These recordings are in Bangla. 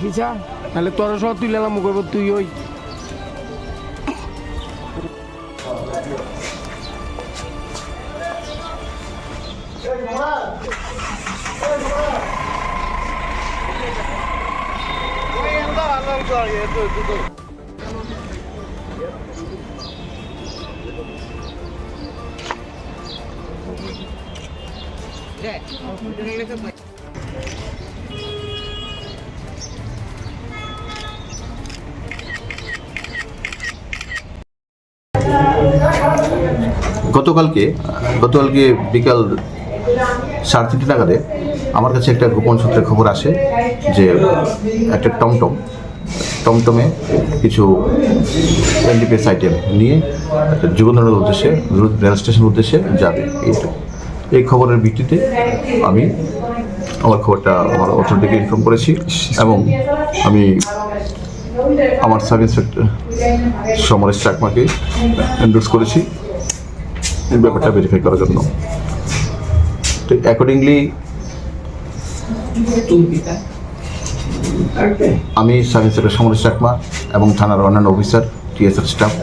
কিছা তাহলে তোর সব তুই লেলাম করবো তুই ওই গতকালকে বিকাল 3:30 নাগাদে আমার কাছে একটা গোপন সূত্রে খবর আসে যে একটা টমটমে কিছু এনডিপিএস আইটেম নিয়ে যুগন্ধরের উদ্দেশ্যে রেল স্টেশনের উদ্দেশ্যে যাবে। এই খবরের ভিত্তিতে আমি আমার অথরিটিকে ইনফর্ম করেছি এবং আমি আমার সাব ইন্সপেক্টর সমরেশ চাকমাকে এন্ডোর্স করেছি এই ব্যাপারটা ভেরিফাই করার জন্য। তো অ্যাকর্ডিংলি আমি সাব ইন্সপেক্টর সমরেশ চাকমা এবং থানার অন্যান্য অফিসার টিএসআর স্টাফ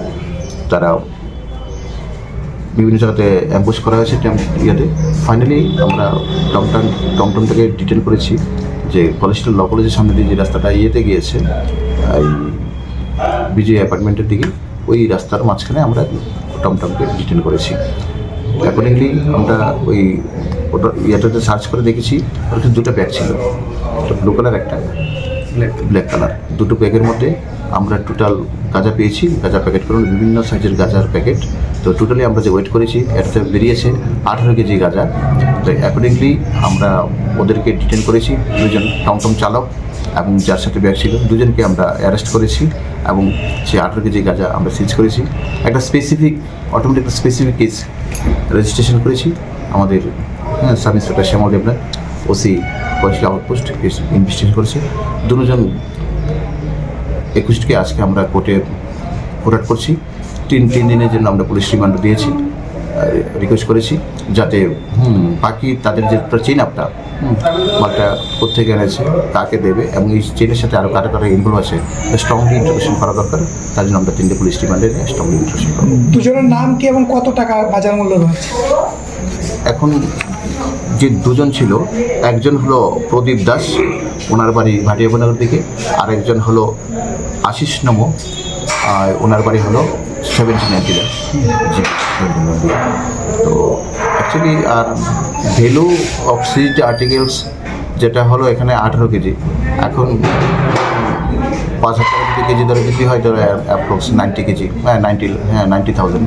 তারা বিভিন্ন জায়গাতে অ্যাম্বুশ করা হয়েছে ফাইনালি আমরা টমটম থেকে ডিটেল করেছি যে কলেজটা ল কলেজের সামনে দিয়ে যে রাস্তাটা গিয়েছে এই বিজয় অ্যাপার্টমেন্টের দিকে, ওই রাস্তার মাঝখানে আমরা টমটমকে ডিটেন করেছি। অ্যাকর্ডিংলি আমরা ওই ইয়েটাতে সার্চ করে দেখেছি ওর কাছে দুটো ব্যাগ ছিল, একটা ব্লু কালার একটা ব্ল্যাক কালার। দুটো ব্যাগের মধ্যে আমরা টোটাল গাঁজা পেয়েছি, গাঁজা প্যাকেট করুন বিভিন্ন সাইজের গাঁজার প্যাকেট। তো টোটালি আমরা যে ওয়েট করেছি এটাতে বেরিয়েছে 18 কেজি গাঁজা। তো অ্যাকর্ডিংলি আমরা ওদেরকে ডিটেন করেছি, দুজন টমটম চালক এবং যার সাথে ব্যাগ ছিল দুজনকে আমরা অ্যারেস্ট করেছি এবং সেই 18 কেজি গাঁজা আমরা সিজ করেছি। একটা অটোমেটিক স্পেসিফিক কেস রেজিস্ট্রেশন করেছি আমাদের সাব ইন্সপেক্টর শ্যামল দেবনাথ, ওসি কয়েকটি আউটপোস্ট কেস ইনভেস্টিগেশন করেছে। দুজন 21কে আজকে আমরা কোর্টে ফরওয়ার্ড করছি। তিন দিনের জন্য আমরা পুলিশ রিমান্ড দিয়েছি, রিকোয়েস্ট করেছি যাতে বাকি তাদের যে চেইন আপটা মালটা কোথেকে এনেছে কাকে দেবে এবং এই চেইনের সাথে আরও কারা ইনভলভ আছে স্ট্রংলি ইন্টারোগেশন করা দরকার। তার জন্য আমরা 3টে পুলিশ রিমান্ডে স্ট্রংলি ইন্টারোগেশন করব। দুজনের নাম কি এবং কত টাকা বাজার মূল্য রয়েছে? এখন যে দুজন ছিল, একজন হলো প্রদীপ দাস, ওনার বাড়ি ভাটিয়াবনগর দিকে, আর একজন হলো আশিস নমো, ওনার বাড়ি হলো 1790 জি 1790। তো অ্যাকচুয়ালি আর ভ্যালু অফ সিজড আর্টিকেলস যেটা হলো এখানে 18 কেজি, এখন 5,000 টাকা যদি কেজি ধরে বিক্রি হয় ধরো অ্যাপ্রক্স 90 কেজি, 90,000।